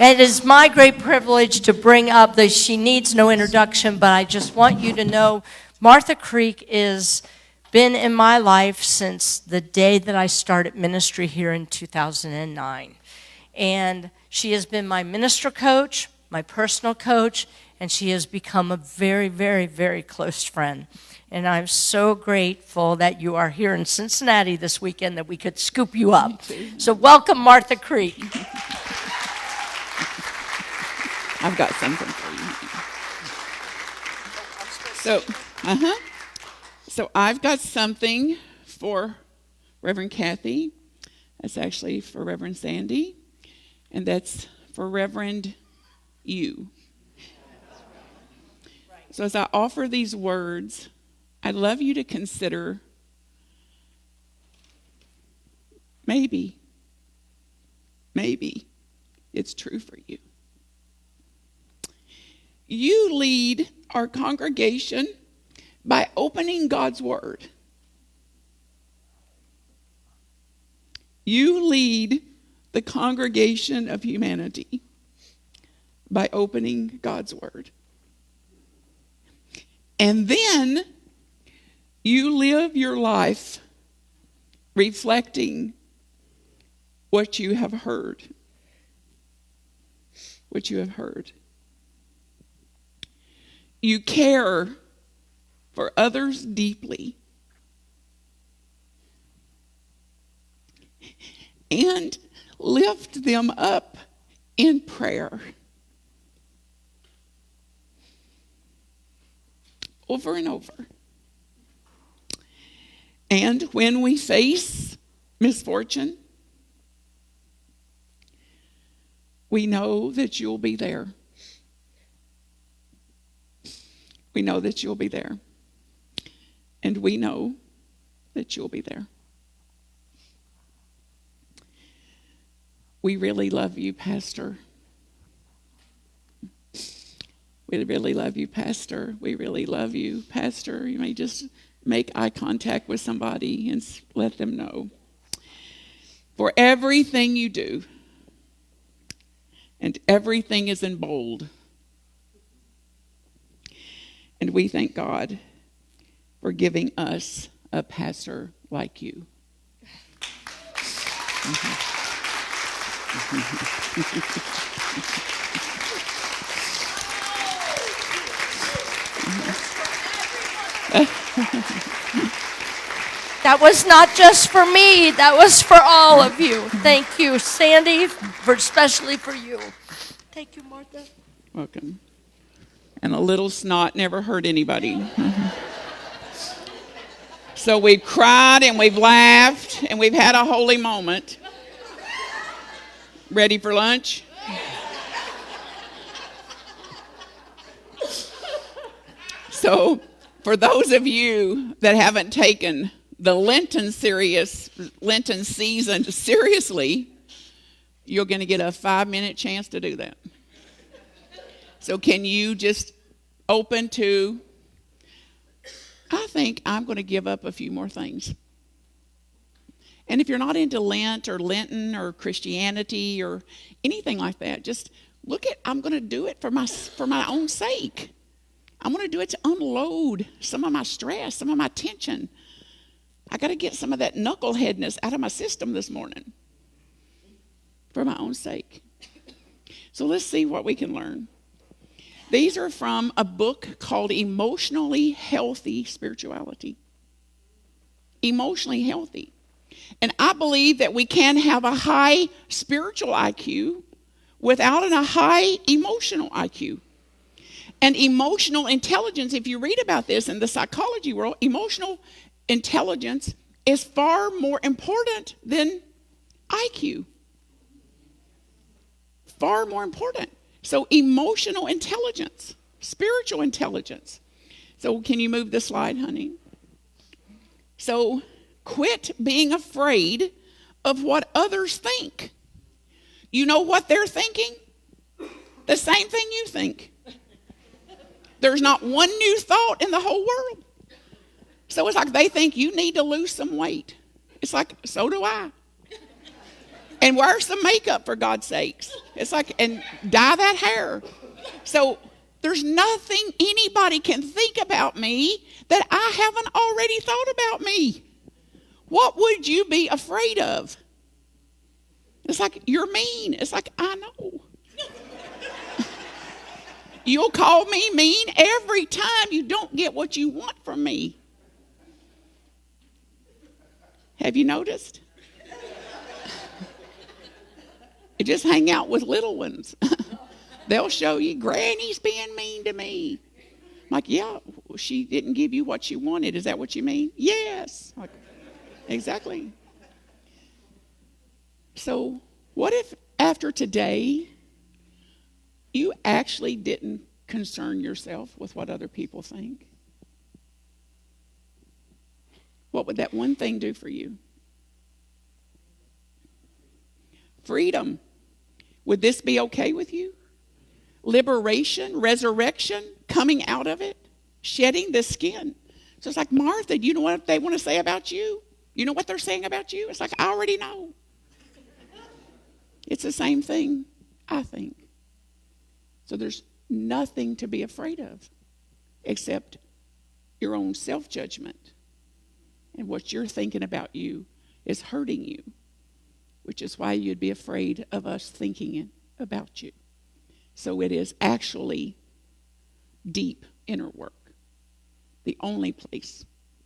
It is my great privilege to bring up she needs no introduction, but I just want you to know Martha Creek has been in my life since the day that I started ministry here in 2009. And she has been my minister coach, my personal coach, and she has become a very, very, very close friend. And I'm so grateful that you are here in Cincinnati this weekend that we could scoop you up. So welcome, Martha Creek. I've got something for you. So I've got something for Reverend Kathy. That's actually for Reverend Sandy. And that's for Reverend you. So as I offer these words, I'd love you to consider maybe it's true for you. You lead our congregation by opening God's Word. You lead the congregation of humanity by opening God's Word. And then you live your life reflecting what you have heard. What you have heard. You care for others deeply. And lift them up in prayer. Over and over. And when we face misfortune, we know that you'll be there. We know that you'll be there. And we know that you'll be there. We really love you, Pastor. We really love you, Pastor. We really love you, Pastor. You may just make eye contact with somebody and let them know. For everything you do, and everything is in bold. And we thank God for giving us a pastor like you. That was not just for me, that was for all of you. Thank you, Sandy, especially for you. Thank you, Martha. Welcome. And a little snot never hurt anybody. So we've cried and we've laughed and we've had a holy moment. Ready for lunch? So for those of you that haven't taken the Lenten season seriously, you're going to get a 5-minute chance to do that. So can you just open to, I think I'm going to give up a few more things. And if you're not into Lent or Lenten or Christianity or anything like that, just look at, I'm going to do it for my own sake. I'm going to do it to unload some of my stress, some of my tension. I got to get some of that knuckleheadness out of my system this morning for my own sake. So let's see what we can learn. These are from a book called Emotionally Healthy Spirituality. Emotionally healthy. And I believe that we can have a high spiritual IQ without a high emotional IQ. And emotional intelligence, if you read about this in the psychology world, emotional intelligence is far more important than IQ. Far more important. So emotional intelligence, spiritual intelligence. So can you move the slide, honey? So quit being afraid of what others think. You know what they're thinking? The same thing you think. There's not one new thought in the whole world. So it's like they think you need to lose some weight. It's like, so do I. And wear some makeup, for God's sakes. It's like, and dye that hair. So there's nothing anybody can think about me that I haven't already thought about me. What would you be afraid of? It's like, you're mean. It's like, I know. You'll call me mean every time you don't get what you want from me. Have you noticed? You just hang out with little ones. They'll show you, Granny's being mean to me. I'm like, yeah, she didn't give you what you wanted. Is that what you mean? Yes. Like, exactly. So what if after today you actually didn't concern yourself with what other people think? What would that one thing do for you? Freedom. Would this be okay with you? Liberation, resurrection, coming out of it, shedding the skin. So it's like, Martha, you know what they want to say about you? You know what they're saying about you? It's like, I already know. It's the same thing, I think. So there's nothing to be afraid of except your own self-judgment. And what you're thinking about you is hurting you, which is why you'd be afraid of us thinking it about you. So it is actually deep inner work, the only place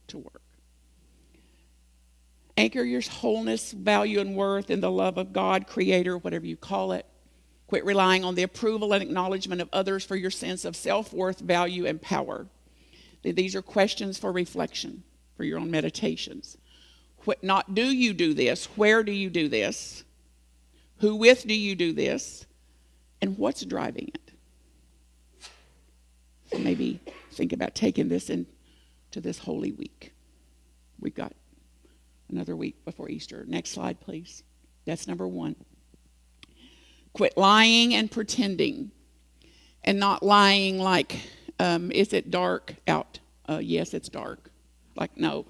to work. Anchor your wholeness, value, and worth in the love of God, Creator, whatever you call it. Quit relying on the approval and acknowledgement of others for your sense of self-worth, value, and power. These are questions for reflection, for your own meditations. Not do you do this? Where do you do this? Who with do you do this? And what's driving it? So maybe think about taking this into this Holy Week. We've got another week before Easter. Next slide, please. That's number 1. Quit lying and pretending. And not lying like, is it dark out? Yes, it's dark. Like, no.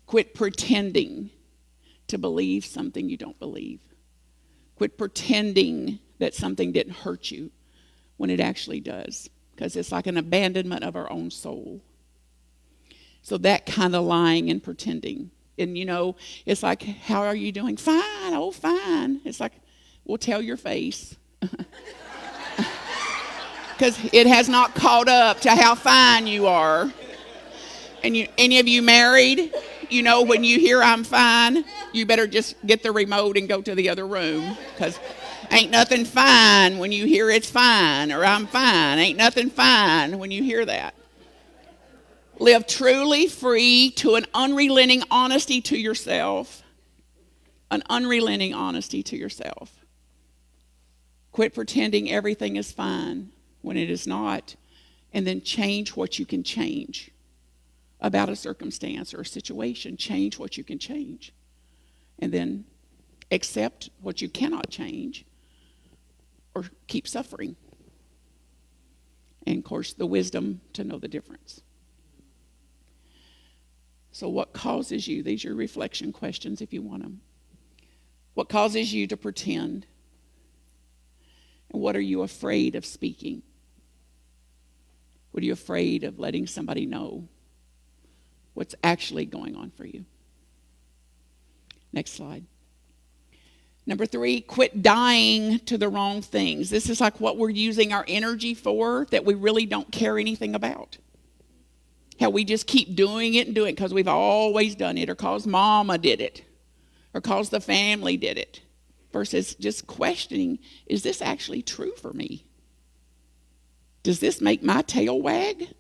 Quit pretending to believe something you don't believe. Quit pretending that something didn't hurt you when it actually does. Because it's like an abandonment of our own soul. So that kind of lying and pretending. And, you know, it's like, how are you doing? Fine, oh, fine. It's like, well, tell your face. Because it has not caught up to how fine you are. And any of you married, you know, when you hear I'm fine, you better just get the remote and go to the other room. Because ain't nothing fine when you hear it's fine or I'm fine. Ain't nothing fine when you hear that. Live truly free to an unrelenting honesty to yourself. An unrelenting honesty to yourself. Quit pretending everything is fine when it is not. And then change what you can change about a circumstance or a situation. Change what you can change. And then accept what you cannot change or keep suffering. And, of course, the wisdom to know the difference. So what causes you, these are reflection questions if you want them. What causes you to pretend? And what are you afraid of speaking? What are you afraid of letting somebody know what's actually going on for you? Next slide. Number 3, quit dying to the wrong things. This is like what we're using our energy for that we really don't care anything about. How we just keep doing it and doing it because we've always done it or because mama did it or because the family did it. Versus just questioning, is this actually true for me? Does this make my tail wag?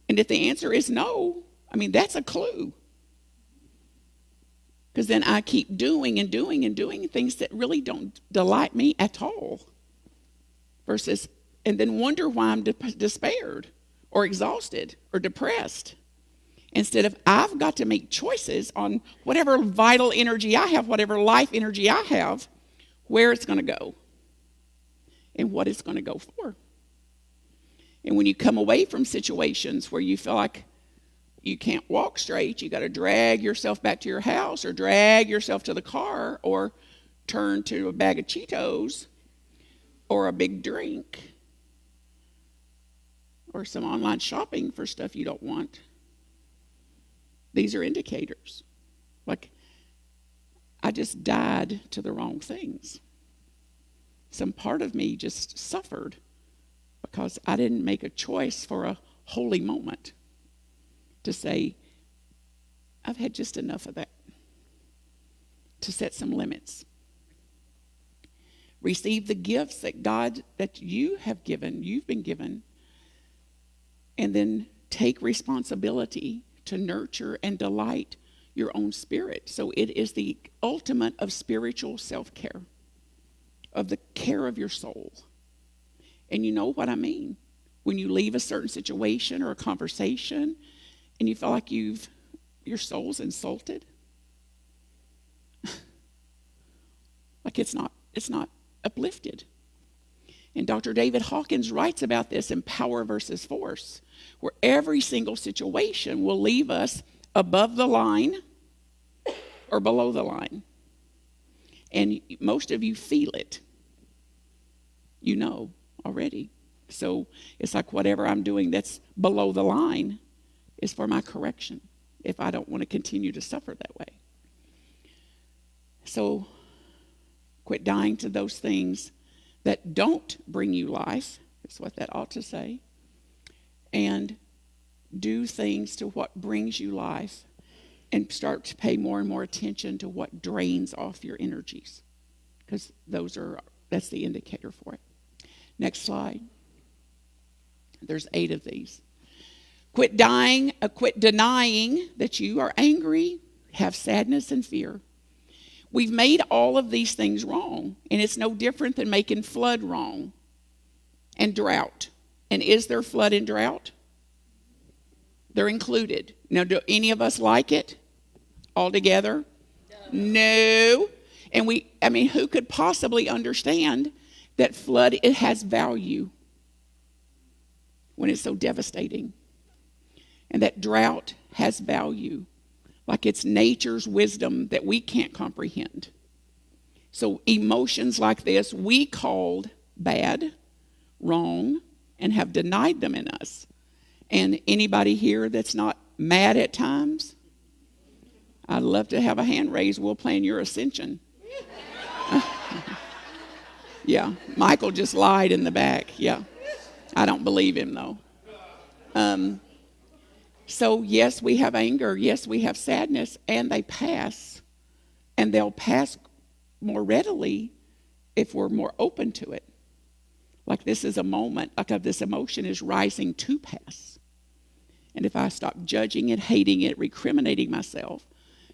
And if the answer is no, I mean, that's a clue. Because then I keep doing and doing and doing things that really don't delight me at all. Versus, and then wonder why I'm despaired or exhausted or depressed. Instead of, I've got to make choices on whatever vital energy I have, whatever life energy I have, where it's going to go and what it's going to go for. And when you come away from situations where you feel like, you can't walk straight. You got to drag yourself back to your house, or drag yourself to the car, or turn to a bag of Cheetos, or a big drink, or some online shopping for stuff you don't want. These are indicators. Like, I just died to the wrong things. Some part of me just suffered because I didn't make a choice for a holy moment to say, I've had just enough of that. To set some limits. Receive the gifts that you have given, you've been given, and then take responsibility to nurture and delight your own spirit. So it is the ultimate of spiritual self-care, of the care of your soul. And you know what I mean. When you leave a certain situation or a conversation and you feel like your soul's insulted, like it's not uplifted. And Dr. David Hawkins writes about this in Power versus Force, where every single situation will leave us above the line or below the line. And most of you feel it. You know already. So it's like whatever I'm doing that's below the line is for my correction, if I don't want to continue to suffer that way. So quit dying to those things that don't bring you life, is what that ought to say, and do things to what brings you life, and start to pay more and more attention to what drains off your energies, because that's the indicator for it. Next slide. There's 8 of these. Quit denying that you are angry, have sadness and fear. We've made all of these things wrong, and it's no different than making flood wrong and drought. And is there flood and drought? They're included. Now, do any of us like it all together? No. And who could possibly understand that flood, it has value when it's so devastating? And that drought has value. Like it's nature's wisdom that we can't comprehend. So emotions like this, we called bad, wrong, and have denied them in us. And anybody here that's not mad at times? I'd love to have a hand raised. We'll plan your ascension. Yeah, Michael just lied in the back. Yeah, I don't believe him though. So yes, we have anger. Yes, we have sadness, and they pass. And they'll pass more readily if we're more open to it. Like this is a moment, like this emotion is rising to pass. And if I stop judging it, hating it, recriminating myself,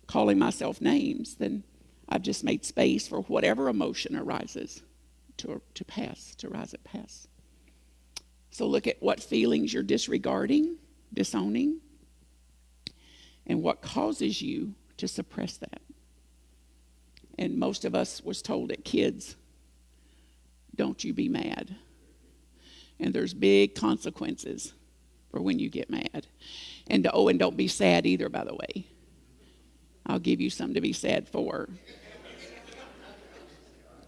calling myself names, then I've just made space for whatever emotion arises to pass, to rise and pass. So look at what feelings you're disregarding, disowning, and what causes you to suppress that. And most of us was told at kids, don't you be mad. And there's big consequences for when you get mad. And don't be sad either, by the way. I'll give you something to be sad for.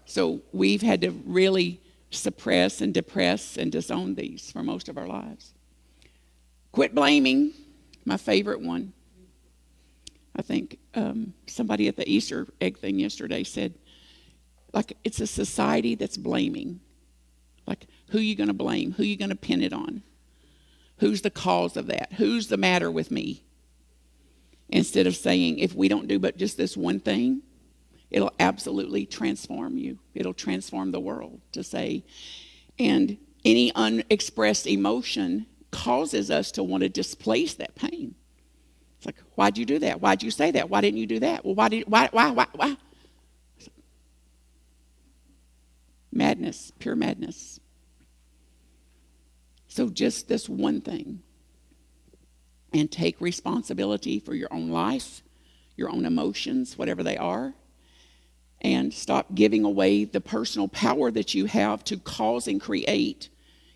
So we've had to really suppress and depress and disown these for most of our lives. Quit blaming, my favorite one. I think somebody at the Easter egg thing yesterday said, like, it's a society that's blaming. Like, who are you going to blame? Who are you going to pin it on? Who's the cause of that? Who's the matter with me? Instead of saying, if we don't do but just this one thing, it'll absolutely transform you. It'll transform the world, to say. And any unexpressed emotion causes us to want to displace that pain. It's like, why'd you do that? Why'd you say that? Why didn't you do that? Well, why? Madness, pure madness. So just this one thing. And take responsibility for your own life, your own emotions, whatever they are. And stop giving away the personal power that you have to cause and create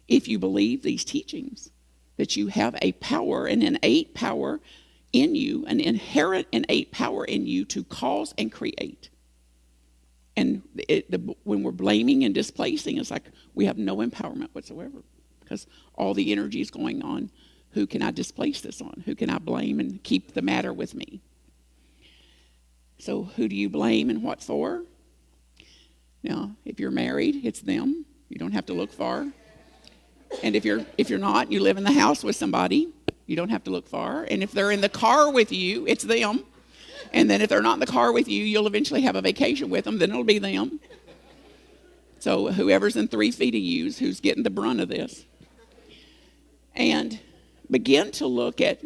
if you believe these teachings. that you have a power, an innate power in you, an inherent innate power in you to cause and create. And when we're blaming and displacing, it's like we have no empowerment whatsoever, because all the energy is going on. Who can I displace this on? Who can I blame and keep the matter with me? So who do you blame and what for? Now, if you're married, it's them. You don't have to look far. And if you're not, you live in the house with somebody, you don't have to look far. And if they're in the car with you, it's them. And then if they're not in the car with you, you'll eventually have a vacation with them, then it'll be them. So whoever's in 3 feet of you is who's getting the brunt of this. And begin to look at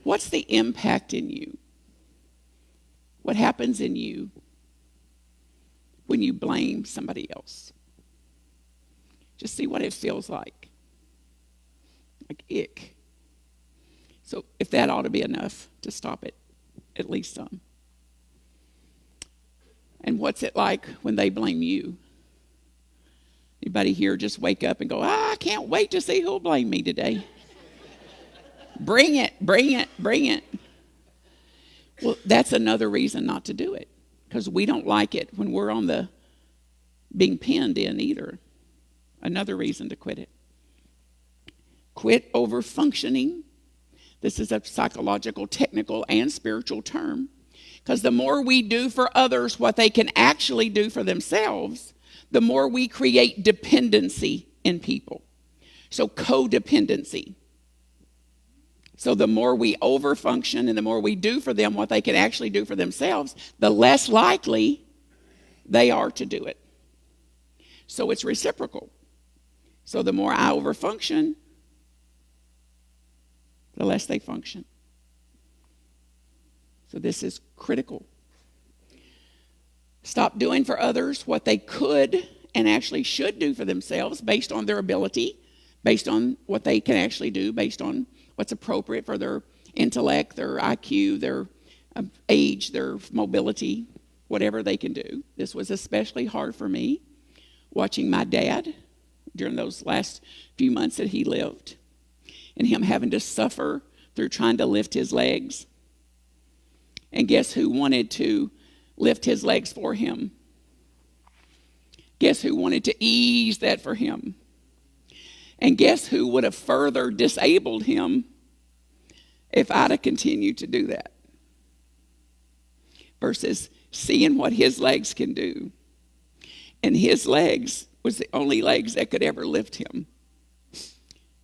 what's the impact in you. What happens in you when you blame somebody else? Just see what it feels like. Like ick. So if that ought to be enough to stop it, at least some. And what's it like when they blame you? Anybody here just wake up and go, I can't wait to see who'll blame me today. Bring it, bring it, bring it. Well, that's another reason not to do it, because we don't like it when we're on the being pinned in either. Another reason to quit it. Quit over functioning. This is a psychological, technical, and spiritual term. Because the more we do for others what they can actually do for themselves, the more we create dependency in people. So codependency. So the more we overfunction and the more we do for them what they can actually do for themselves, the less likely they are to do it. So it's reciprocal. So the more I overfunction, the less they function. So this is critical. Stop doing for others what they could and actually should do for themselves based on their ability, based on what they can actually do, based on what's appropriate for their intellect, their IQ, their age, their mobility, whatever they can do. This was especially hard for me watching my dad during those last few months that he lived, and him having to suffer through trying to lift his legs. And guess who wanted to lift his legs for him? Guess who wanted to ease that for him? And guess who would have further disabled him if I'd have continued to do that? Versus seeing what his legs can do. And his legs was the only legs that could ever lift him.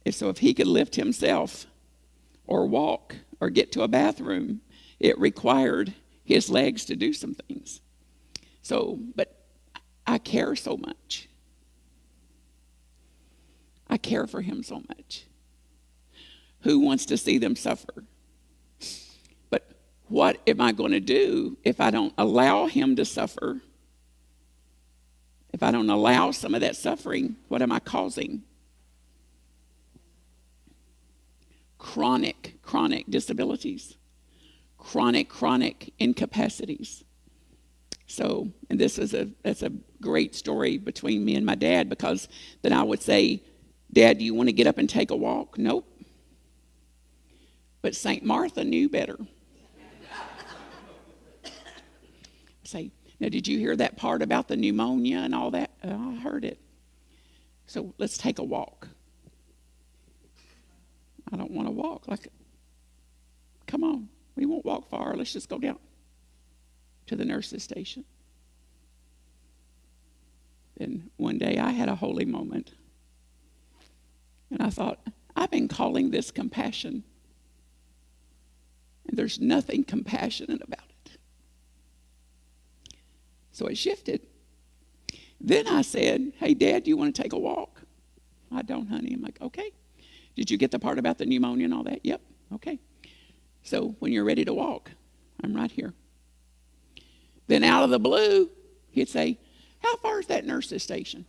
And so if he could lift himself or walk or get to a bathroom, it required his legs to do some things. So, but I care so much. I care for him so much. Who wants to see them suffer? But what am I going to do if I don't allow him to suffer? If I don't allow some of that suffering, what am I causing? Chronic disabilities. Chronic incapacities. So, and that's a great story between me and my dad, because then I would say, Dad, do you want to get up and take a walk? Nope. But St. Martha knew better. Say, now did you hear that part about the pneumonia and all that? I heard it. So let's take a walk. I don't want to walk. Like, come on. We won't walk far. Let's just go down to the nurse's station. Then one day I had a holy moment. And I thought, I've been calling this compassion. And there's nothing compassionate about it. So it shifted. Then I said, hey, Dad, do you want to take a walk? I don't, honey. I'm like, okay. Did you get the part about the pneumonia and all that? Yep. Okay. So when you're ready to walk, I'm right here. Then out of the blue, he'd say, how far is that nurse's station?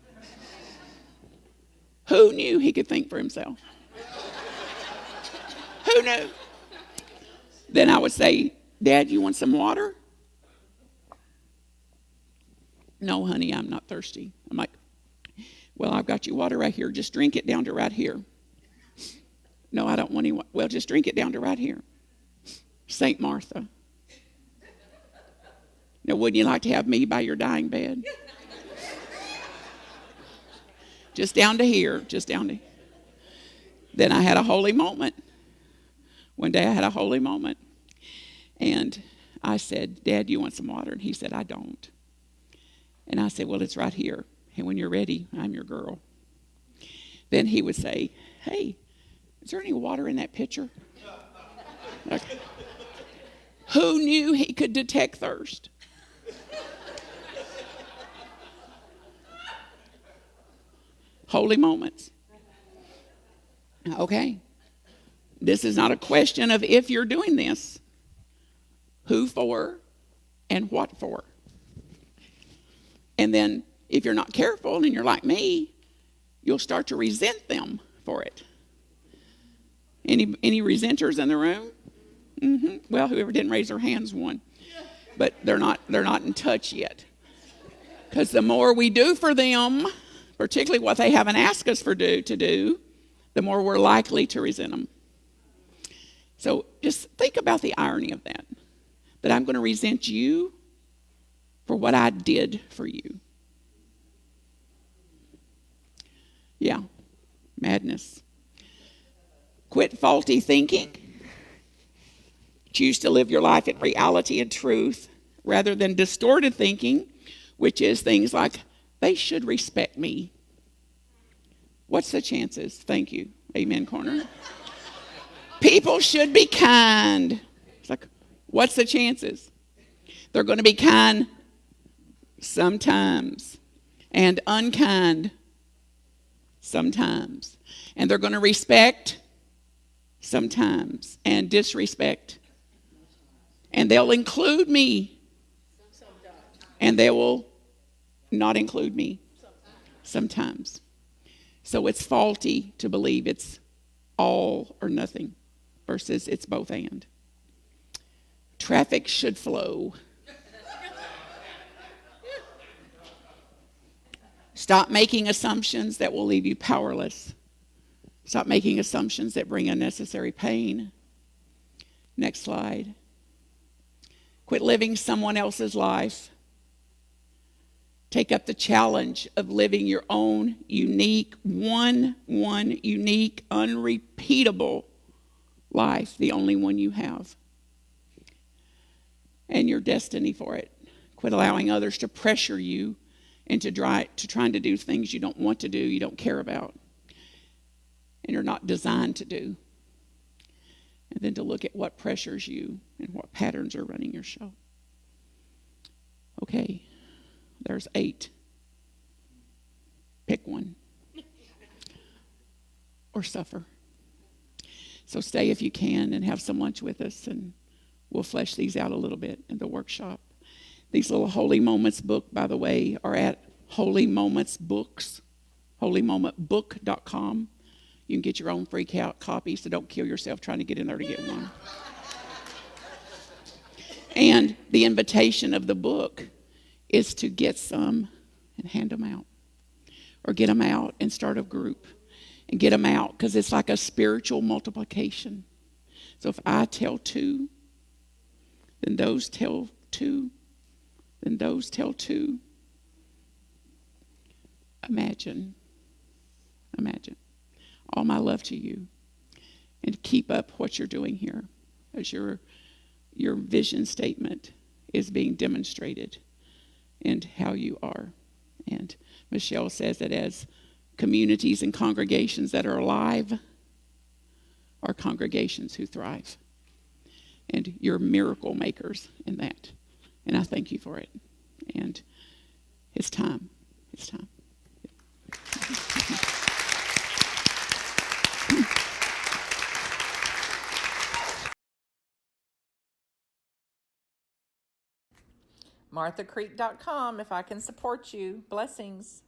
Who knew he could think for himself? Who knew? Then I would say, Dad, you want some water? No, honey, I'm not thirsty. I'm like, well, I've got you water right here. Just drink it down to right here. No, I don't want any. Well, just drink it down to right here. St. Martha. Now, wouldn't you like to have me by your dying bed? Just down to here, just down to. Then I had a holy moment. One day I had a holy moment. And I said, Dad, do you want some water? And he said, I don't. And I said, well, it's right here. And when you're ready, I'm your girl. Then he would say, hey, is there any water in that pitcher? Like, who knew he could detect thirst? Holy moments. Okay. This is not a question of if you're doing this. Who for and what for? And then if you're not careful and you're like me, you'll start to resent them for it. Any resenters in the room? Mm-hmm. Well, whoever didn't raise their hands won. But they're not in touch yet. Because the more we do for them, particularly what they haven't asked us to do, the more we're likely to resent them. So just think about the irony of that. That I'm going to resent you for what I did for you. Yeah, madness. Quit faulty thinking. Choose to live your life in reality and truth rather than distorted thinking, which is things like, they should respect me. What's the chances? Thank you. Amen, corner. People should be kind. It's like, what's the chances? They're going to be kind sometimes and unkind sometimes. And they're going to respect sometimes and disrespect. And they'll include me. And they will not include me sometimes. So it's faulty to believe it's all or nothing versus it's both and. Traffic should flow. Stop making assumptions that will leave you powerless. Stop making assumptions that bring unnecessary pain. Next slide. Quit living someone else's life. Take up the challenge of living your own unique, unique, unrepeatable life, the only one you have. And your destiny for it. Quit allowing others to pressure you into trying to do things you don't want to do, you don't care about, and you're not designed to do. And then to look at what pressures you and what patterns are running your show. Okay, there's 8. Pick one. Or suffer. So stay if you can and have some lunch with us, and we'll flesh these out a little bit in the workshop. These little Holy Moments book, by the way, are at Holy Moments Books, holymomentbook.com. You can get your own free copy, so don't kill yourself trying to get in there to get one. And the invitation of the book is to get some and hand them out. Or get them out and start a group. And get them out, because it's like a spiritual multiplication. So if I tell 2, then those tell 2, then those tell 2. Imagine. All my love to you. And keep up what you're doing here as your vision statement is being demonstrated and how you are. And Michelle says that as communities and congregations that are alive are congregations who thrive. And you're miracle makers in that. And I thank you for it. And it's time. It's time. MarthaCreek.com if I can support you. Blessings.